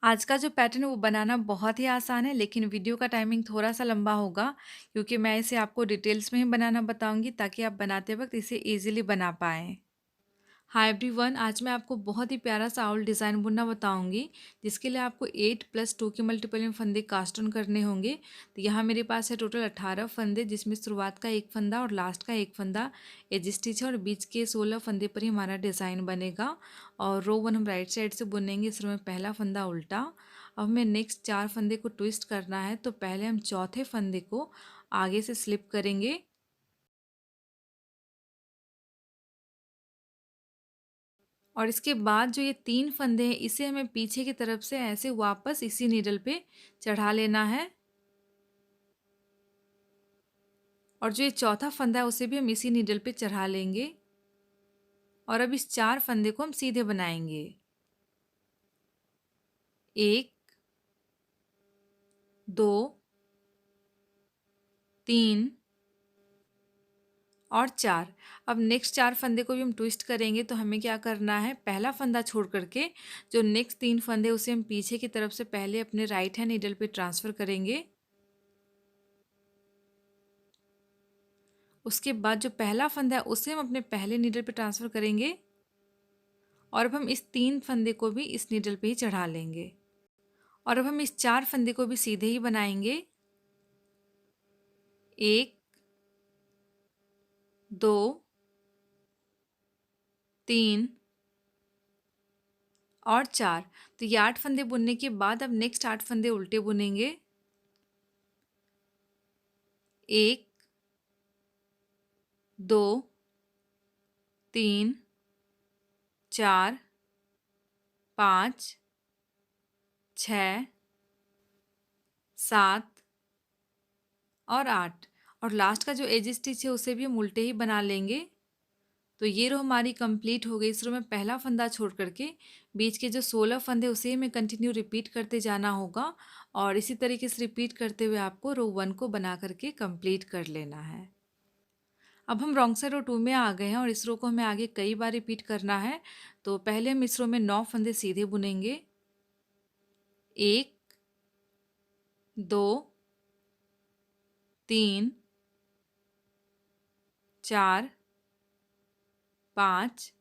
आज का जो पैटर्न है वो बनाना बहुत ही आसान है, लेकिन वीडियो का टाइमिंग थोड़ा-सा लंबा होगा क्योंकि मैं इसे आपको डिटेल्स में ही बनाना बताऊँगी ताकि आप बनाते वक़्त इसे ईज़िली बना पाएँ। हाय एवरीवन, आज मैं आपको बहुत ही प्यारा सा आउल डिज़ाइन बुनना बताऊंगी, जिसके लिए आपको 8+2 के मल्टीपल में फंदे कास्ट ऑन करने होंगे। तो यहाँ मेरे पास है टोटल 18 फंदे, जिसमें शुरुआत का एक फंदा और लास्ट का एक फंदा एज स्टिच है और बीच के 16 फंदे पर ही हमारा डिज़ाइन बनेगा। और रो 1 हम राइट साइड से बुनेंगे। इस रो में पहला फंदा उल्टा। अब हमें नेक्स्ट 4 फंदे को ट्विस्ट करना है, तो पहले हम चौथे फंदे को आगे से स्लिप करेंगे और इसके बाद जो ये 3 फंदे हैं इसे हमें पीछे की तरफ से ऐसे वापस इसी नीडल पे चढ़ा लेना है। और जो ये चौथा फंदा है उसे भी हम इसी नीडल पे चढ़ा लेंगे। और अब इस 4 फंदे को हम सीधे बनाएंगे। 1, 2, 3 और 4। अब नेक्स्ट 4 फंदे को भी हम ट्विस्ट करेंगे, तो हमें क्या करना है, पहला फंदा छोड़ करके जो नेक्स्ट 3 फंदे उसे हम पीछे की तरफ से पहले अपने राइट हैंड नीडल पे ट्रांसफ़र करेंगे। उसके बाद जो पहला फंदा है उसे हम अपने पहले नीडल पे ट्रांसफ़र करेंगे और अब हम इस 3 फंदे को भी इस नीडल पे ही चढ़ा लेंगे। और अब हम इस 4 फंदे को भी सीधे ही बनाएंगे। 1, 2, 3 और 4। तो ये 8 फंदे बुनने के बाद अब नेक्स्ट 8 फंदे उल्टे बुनेंगे। 1, 2, 3, 4, 5, 6, 7 और 8। और लास्ट का जो एज स्टिच है उसे भी हम उल्टे ही बना लेंगे। तो ये रो हमारी कंप्लीट हो गई। इस रो में पहला फंदा छोड़ करके बीच के जो 16 फंदे उसे हमें कंटिन्यू रिपीट करते जाना होगा और इसी तरीके से रिपीट करते हुए आपको रो 1 को बना करके कंप्लीट कर लेना है। अब हम रॉन्ग साइड रो 2 में आ गए हैं और इस रो को हमें आगे कई बार रिपीट करना है। तो पहले हम इस रो में 9 फंदे सीधे बुनेंगे। 1, 2, 3, 4, 5,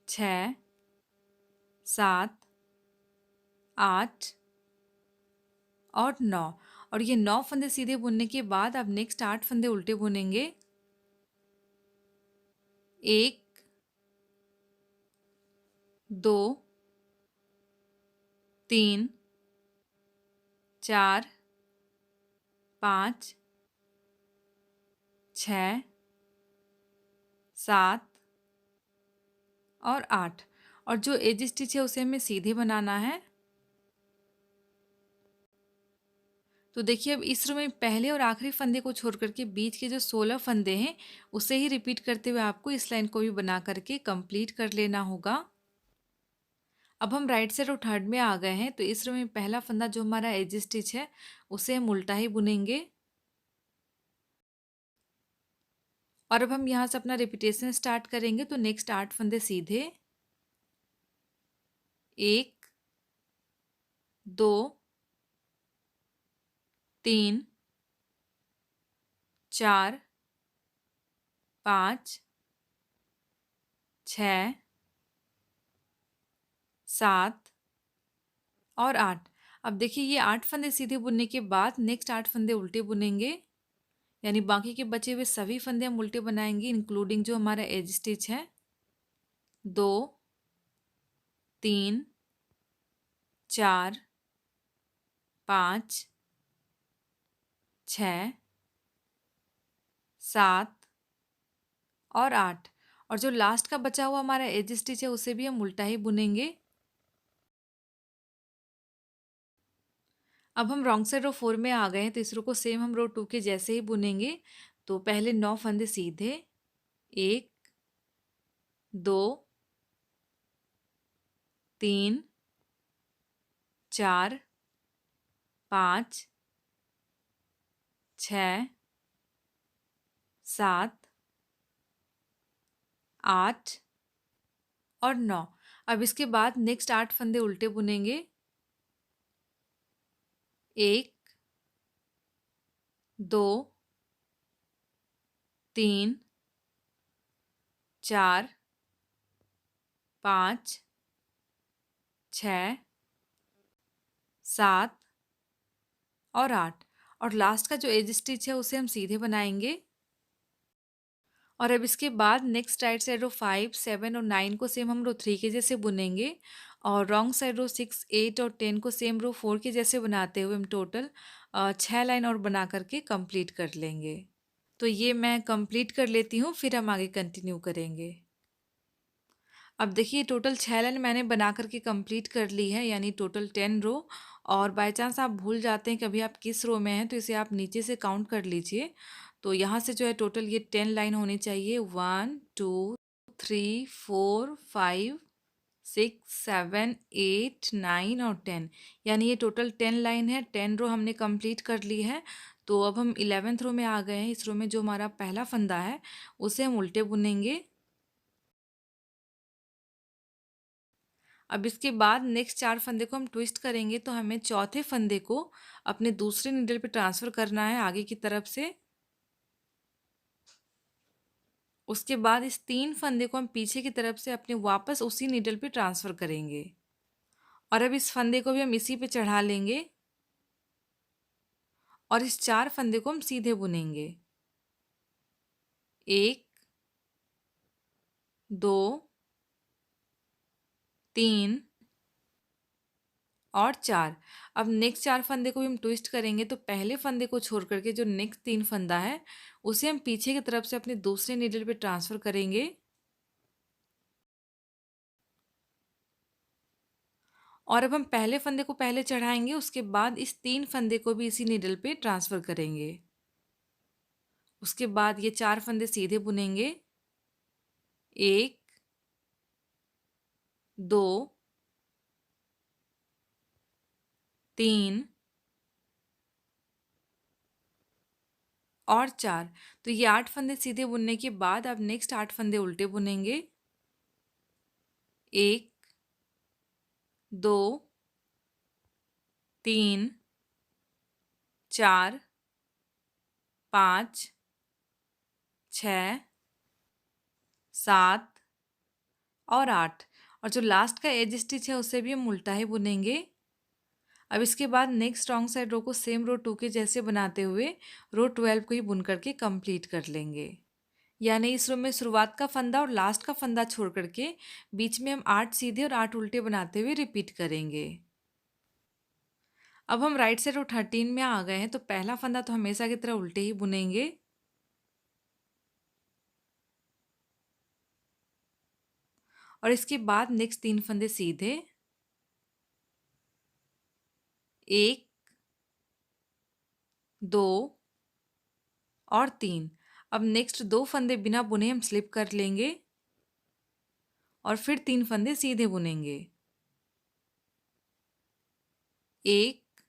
6, 7, 8 और 9। और ये 9 फंदे सीधे बुनने के बाद अब नेक्स्ट 8 फंदे उल्टे बुनेंगे। 1, 2, 3, 4, 5, 6, 7 और 8। और जो एज स्टिच है उसे हमें सीधे बनाना है। तो देखिए, अब इस रो में पहले और आखिरी फंदे को छोड़ करके बीच के जो 16 फंदे हैं उसे ही रिपीट करते हुए आपको इस लाइन को भी बना करके कंप्लीट कर लेना होगा। अब हम राइट साइड और थर्ड में आ गए हैं। तो इस रो में पहला फंदा जो हमारा एज स्टिच है उसे हम उल्टा ही बुनेंगे। और अब हम यहाँ से अपना रिपीटेशन स्टार्ट करेंगे। तो नेक्स्ट 8 फंदे सीधे। 1, 2, 3, 4, 5, 6, 7 और 8। अब देखिए, ये 8 फंदे सीधे बुनने के बाद नेक्स्ट 8 फंदे उल्टे बुनेंगे, यानी बाकी के बचे हुए सभी फंदे हम उल्टे बनाएंगे, इंक्लूडिंग जो हमारा एज स्टिच है। 2, 3, 4, 5, 6, 7 और 8। और जो लास्ट का बचा हुआ हमारा एज स्टिच है उसे भी हम उल्टा ही बुनेंगे। अब हम रॉन्ग साइड रो 4 में आ गए हैं। तो इस रो को सेम हम रो 2 के जैसे ही बुनेंगे। तो पहले 9 फंदे सीधे। 1, 2, 3, 4, 5, 6, 7, 8 और 9। अब इसके बाद नेक्स्ट 8 फंदे उल्टे बुनेंगे। 1, 2, 3, 4, 5, 6, 7 और 8 और लास्ट का जो एज स्टिच है उसे हम सीधे बनाएंगे। और अब इसके बाद नेक्स्ट राइट साइड रो 5, 7 और 9 को सेम हम रो 3 के जैसे बुनेंगे और रॉन्ग साइड रो 6, 8 और 10 को सेम रो 4 के जैसे बनाते हुए हम टोटल 6 लाइन और बना करके कंप्लीट कर लेंगे। तो ये मैं कंप्लीट कर लेती हूँ, फिर हम आगे कंटिन्यू करेंगे। अब देखिए टोटल 6 लाइन मैंने बना करके कंप्लीट कर ली है, यानी टोटल 10 रो। और बाय चांस आप भूल जाते हैं कि अभी आप किस रो में हैं, तो इसे आप नीचे से काउंट कर लीजिए। तो यहाँ से जो है टोटल ये 10 लाइन होनी चाहिए। 1, 2, 3, 4, 5, 6, 7, 8, 9 और 10, यानी ये टोटल 10 लाइन है। 10 रो हमने कंप्लीट कर ली है। तो अब हम 11th रो में आ गए हैं। इस रो में जो हमारा पहला फंदा है उसे हम उल्टे बुनेंगे। अब इसके बाद नेक्स्ट 4 फंदे को हम ट्विस्ट करेंगे, तो हमें चौथे फंदे को अपने दूसरे नीडल पे ट्रांसफ़र करना है आगे की तरफ से। उसके बाद इस 3 फंदे को हम पीछे की तरफ से अपने वापस उसी नीडल पे ट्रांसफ़र करेंगे और अब इस फंदे को भी हम इसी पे चढ़ा लेंगे और इस 4 फंदे को हम सीधे बुनेंगे। 1, 2, 3 और 4। अब नेक्स्ट 4 फंदे को भी हम ट्विस्ट करेंगे, तो पहले फंदे को छोड़ करके जो नेक्स्ट 3 फंदा है उसे हम पीछे की तरफ से अपने दूसरे नीडल पे ट्रांसफ़र करेंगे और अब हम पहले फंदे को पहले चढ़ाएंगे, उसके बाद इस 3 फंदे को भी इसी नीडल पे ट्रांसफ़र करेंगे। उसके बाद ये 4 फंदे सीधे बुनेंगे। 1, 2, 3 और 4। तो ये 8 फंदे सीधे बुनने के बाद अब नेक्स्ट 8 फंदे उल्टे बुनेंगे। 1, 2, 3, 4, 5, 6, 7 और 8 और जो लास्ट का एज स्टिच है उसे भी हम उल्टा ही बुनेंगे। अब इसके बाद नेक्स्ट रॉन्ग साइड रो को सेम रो 2 के जैसे बनाते हुए रो 12 को ही बुन करके कंप्लीट कर लेंगे। यानी इस रो में शुरुआत का फंदा और लास्ट का फंदा छोड़ करके बीच में हम 8 सीधे और 8 उल्टे बनाते हुए रिपीट करेंगे। अब हम राइट साइड रो 13 में आ गए हैं, तो पहला फंदा तो हमेशा की तरह उल्टे ही बुनेंगे। और इसके बाद नेक्स्ट 3 फंदे सीधे। 1, 2 और 3। अब नेक्स्ट 2 फंदे बिना बुने हम स्लिप कर लेंगे और फिर 3 फंदे सीधे बुनेंगे। 1,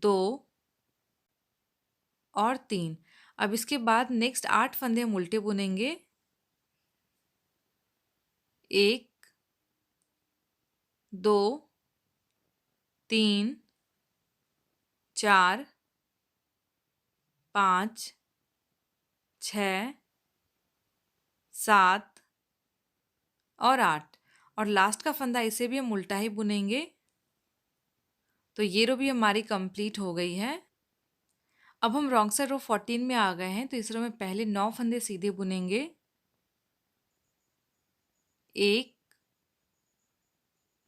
2 और 3। अब इसके बाद नेक्स्ट 8 फंदे हम उल्टे बुनेंगे। 1, 2, 3, 4, 5, 6, 7 और 8 और लास्ट का फंदा इसे भी हम उल्टा ही बुनेंगे। तो ये रो भी हमारी कंप्लीट हो गई है। अब हम रॉन्ग साइड रो 14 में आ गए हैं, तो इस रो में पहले 9 फंदे सीधे बुनेंगे। 1,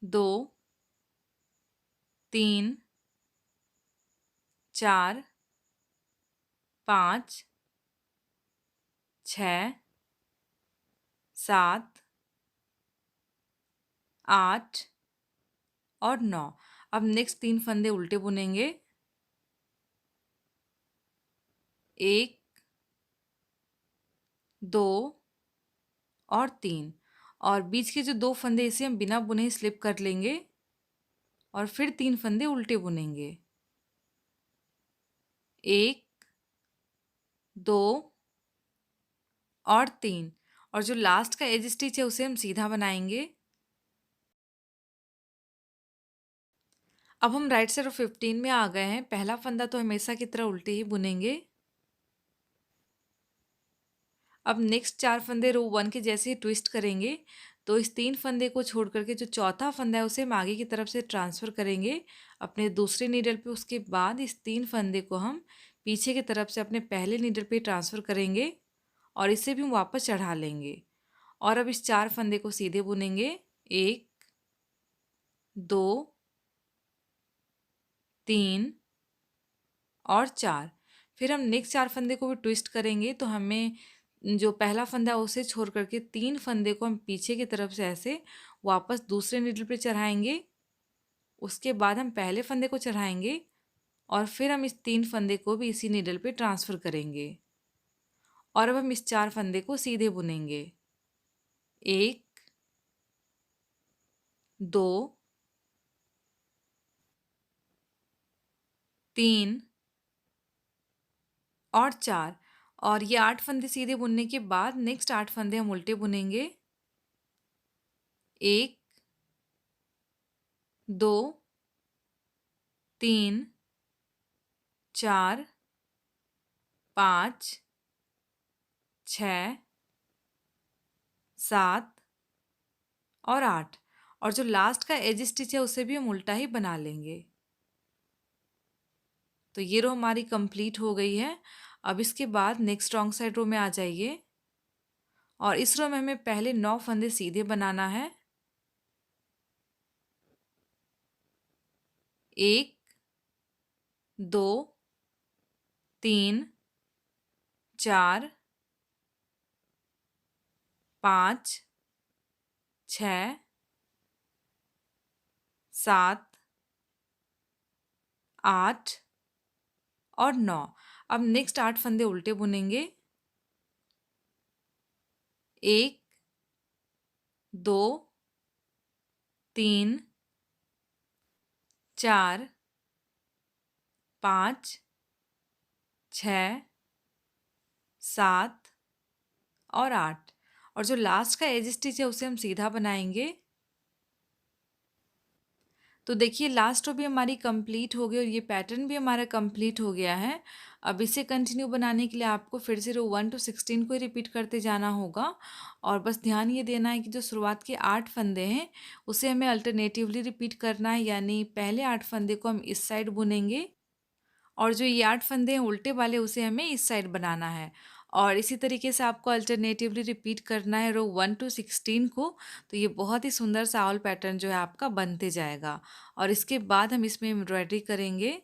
2, 3, 4, 5, 6, 7, 8 और 9। अब नेक्स्ट 3 फंदे उल्टे बुनेंगे। 1, 2 और 3 और बीच के जो 2 फंदे इसे हम बिना बुने ही स्लिप कर लेंगे और फिर 3 फंदे उल्टे बुनेंगे। 1, 2 और 3 और जो लास्ट का एज स्टिच है उसे हम सीधा बनाएंगे। अब हम राइट साइड ऑफ 15 में आ गए हैं। पहला फंदा तो हमेशा की तरह उल्टे ही बुनेंगे। अब नेक्स्ट 4 फंदे रो 1 के जैसे ही ट्विस्ट करेंगे, तो इस 3 फंदे को छोड़ करके जो चौथा फंदा है उसे हम आगे की तरफ से ट्रांसफ़र करेंगे अपने दूसरे नीडल पे। उसके बाद इस 3 फंदे को हम पीछे की तरफ से अपने पहले नीडल पे ट्रांसफ़र करेंगे और इसे भी हम वापस चढ़ा लेंगे। और अब इस 4 फंदे को सीधे बुनेंगे। 1, 2, 3 और 4। फिर हम नेक्स्ट 4 फंदे को भी ट्विस्ट करेंगे, तो हमें जो पहला फंदा है उसे छोड़ करके 3 फंदे को हम पीछे की तरफ से ऐसे वापस दूसरे नीडल पे चढ़ाएंगे। उसके बाद हम पहले फंदे को चढ़ाएंगे और फिर हम इस 3 फंदे को भी इसी नीडल पे ट्रांसफ़र करेंगे। और अब हम इस 4 फंदे को सीधे बुनेंगे। 1, 2, 3 और 4। और ये 8 फंदे सीधे बुनने के बाद नेक्स्ट 8 फंदे हम उल्टे बुनेंगे। 1, 2, 3, 4, 5, 6, 7 और 8। और जो लास्ट का एज स्टिच है उसे भी हम उल्टा ही बना लेंगे। तो ये रो हमारी कंप्लीट हो गई है। अब इसके बाद नेक्स्ट रॉन्ग साइड रो में आ जाइए और इस रो में हमें पहले 9 फंदे सीधे बनाना है। 1, 2, 3, 4, 5, 6, 7, 8 और 9। अब नेक्स्ट 8 फंदे उल्टे बुनेंगे। 1, 2, 3, 4, 5, 6, 7 और 8। और जो लास्ट का एज स्टिच है उसे हम सीधा बनाएंगे। तो देखिए लास्ट रो भी हमारी कंप्लीट हो गई और ये पैटर्न भी हमारा कंप्लीट हो गया है। अब इसे कंटिन्यू बनाने के लिए आपको फिर से रो 1 to 16 को ही रिपीट करते जाना होगा। और बस ध्यान ये देना है कि जो शुरुआत के 8 फंदे हैं उसे हमें अल्टरनेटिवली रिपीट करना है, यानी पहले 8 फंदे को हम इस साइड बुनेंगे और जो ये 8 फंदे हैं उल्टे वाले उसे हमें इस साइड बनाना है। और इसी तरीके से आपको अल्टरनेटिवली रिपीट करना है रो 1 to 16 को। तो ये बहुत ही सुंदर सा आउल पैटर्न जो है आपका बनते जाएगा। और इसके बाद हम इसमें एम्ब्रॉयडरी करेंगे।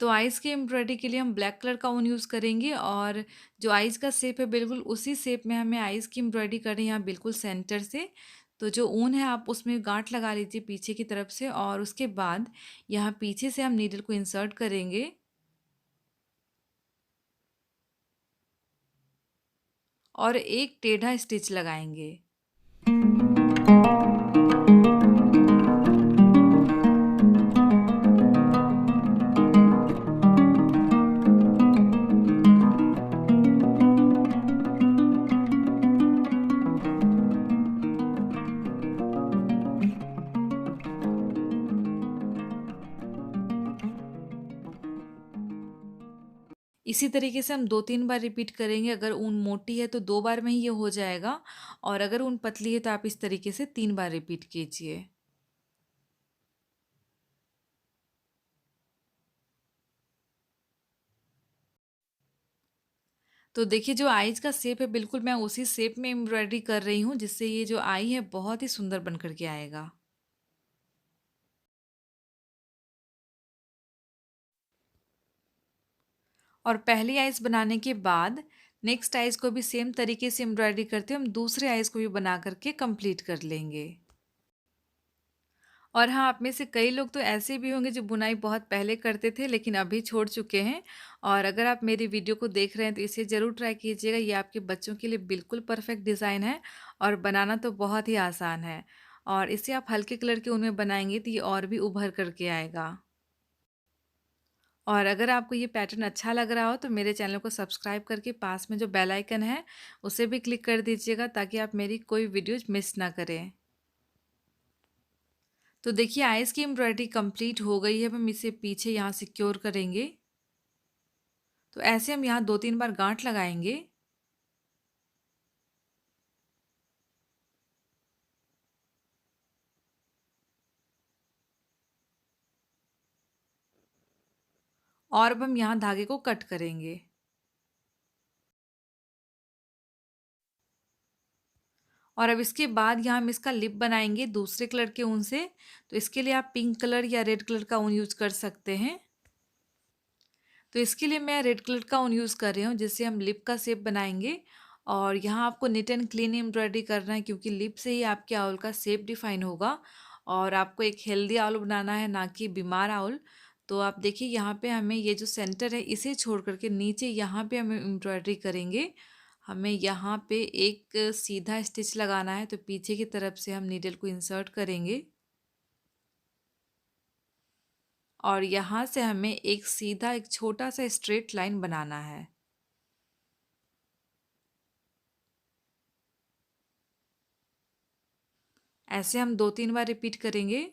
तो आइज़ की एम्ब्रॉयडरी के लिए हम ब्लैक कलर का ऊन यूज़ करेंगे और जो आइज़ का शेप है बिल्कुल उसी शेप में हमें आइज़ की एम्ब्रॉयडरी करनी है, यहाँ बिल्कुल सेंटर से। तो जो ऊन है आप उसमें गांठ लगा लीजिए पीछे की तरफ से और उसके बाद यहाँ पीछे से हम नीडल को इंसर्ट करेंगे और एक टेढ़ा स्टिच लगाएंगे। इसी तरीके से हम 2-3 बार रिपीट करेंगे। अगर ऊन मोटी है तो 2 बार में ही ये हो जाएगा और अगर ऊन पतली है तो आप इस तरीके से 3 बार रिपीट कीजिए। तो देखिए जो आईज का शेप है बिल्कुल मैं उसी शेप में एम्ब्रॉयडरी कर रही हूँ, जिससे ये जो आई है बहुत ही सुंदर बन कर के आएगा। और पहली आइज़ बनाने के बाद नेक्स्ट आइज़ को भी सेम तरीके से एम्ब्रॉयडरी करते हम दूसरे आइज़ को भी बना करके कंप्लीट कर लेंगे। और हाँ, आप में से कई लोग तो ऐसे भी होंगे जो बुनाई बहुत पहले करते थे लेकिन अभी छोड़ चुके हैं। और अगर आप मेरी वीडियो को देख रहे हैं तो इसे ज़रूर ट्राई कीजिएगा। ये आपके बच्चों के लिए बिल्कुल परफेक्ट डिज़ाइन है और बनाना तो बहुत ही आसान है। और इसे आप हल्के कलर के ऊन में बनाएंगे तो ये और भी उभर करके आएगा। और अगर आपको ये पैटर्न अच्छा लग रहा हो तो मेरे चैनल को सब्सक्राइब करके पास में जो बेल आइकन है उसे भी क्लिक कर दीजिएगा ताकि आप मेरी कोई वीडियोज मिस ना करें। तो देखिए आइज़ की एम्ब्रॉयडरी कंप्लीट हो गई है। अब हम इसे पीछे यहाँ सिक्योर करेंगे। तो ऐसे हम यहाँ 2-3 बार गांठ लगाएंगे। और अब हम यहाँ धागे को कट करेंगे। और अब इसके बाद यहाँ हम इसका लिप बनाएंगे दूसरे कलर के ऊन से। तो इसके लिए आप पिंक कलर या रेड कलर का ऊन यूज कर सकते हैं। तो इसके लिए मैं रेड कलर का ऊन यूज़ कर रही हूँ जिससे हम लिप का शेप बनाएंगे। और यहाँ आपको नीट एंड क्लीन एम्ब्रॉयडरी करना है क्योंकि लिप से ही आपके आउल का शेप डिफाइन होगा। और आपको एक हेल्दी आउल बनाना है, ना कि बीमार आउल। तो आप देखिए यहाँ पे हमें ये जो सेंटर है इसे छोड़ करके नीचे यहाँ पे हमें एम्ब्रॉयडरी करेंगे। हमें यहाँ पे एक सीधा स्टिच लगाना है। तो पीछे की तरफ से हम नीडल को इंसर्ट करेंगे और यहाँ से हमें एक सीधा एक छोटा सा स्ट्रेट लाइन बनाना है। ऐसे हम 2-3 बार रिपीट करेंगे।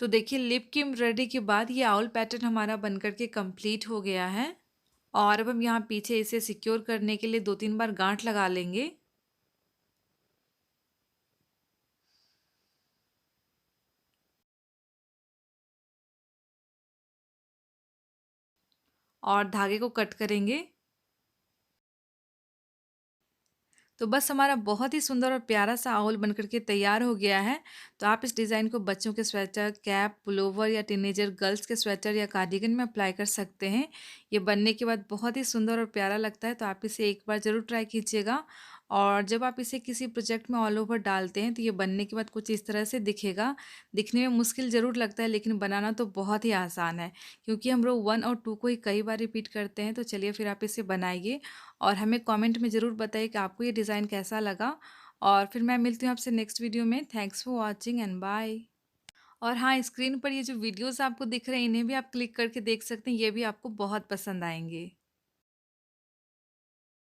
तो देखिए लिप की एम्ब्रॉयडरी के बाद ये आउल पैटर्न हमारा बनकर के कंप्लीट हो गया है। और अब हम यहाँ पीछे इसे सिक्योर करने के लिए 2-3 बार गांठ लगा लेंगे। और धागे को कट करेंगे। तो बस हमारा बहुत ही सुंदर और प्यारा सा आउल बनकर के तैयार हो गया है। तो आप इस डिज़ाइन को बच्चों के स्वेटर, कैप, पुलोवर या टीनेजर गर्ल्स के स्वेटर या कार्डिगन में अप्लाई कर सकते हैं। ये बनने के बाद बहुत ही सुंदर और प्यारा लगता है। तो आप इसे एक बार ज़रूर ट्राई कीजिएगा। और जब आप इसे किसी प्रोजेक्ट में ऑल ओवर डालते हैं तो ये बनने के बाद कुछ इस तरह से दिखेगा। दिखने में मुश्किल ज़रूर लगता है लेकिन बनाना तो बहुत ही आसान है क्योंकि हम रो 1 और 2 को ही कई बार रिपीट करते हैं। तो चलिए फिर आप इसे बनाइए और हमें कमेंट में ज़रूर बताइए कि आपको ये डिज़ाइन कैसा लगा। और फिर मैं मिलती हूँ आपसे नेक्स्ट वीडियो में। Thanks for watching and bye. और हाँ, स्क्रीन पर ये जो वीडियोस आपको दिख रहे हैं इन्हें भी आप क्लिक करके देख सकते हैं। ये भी आपको बहुत पसंद आएंगे।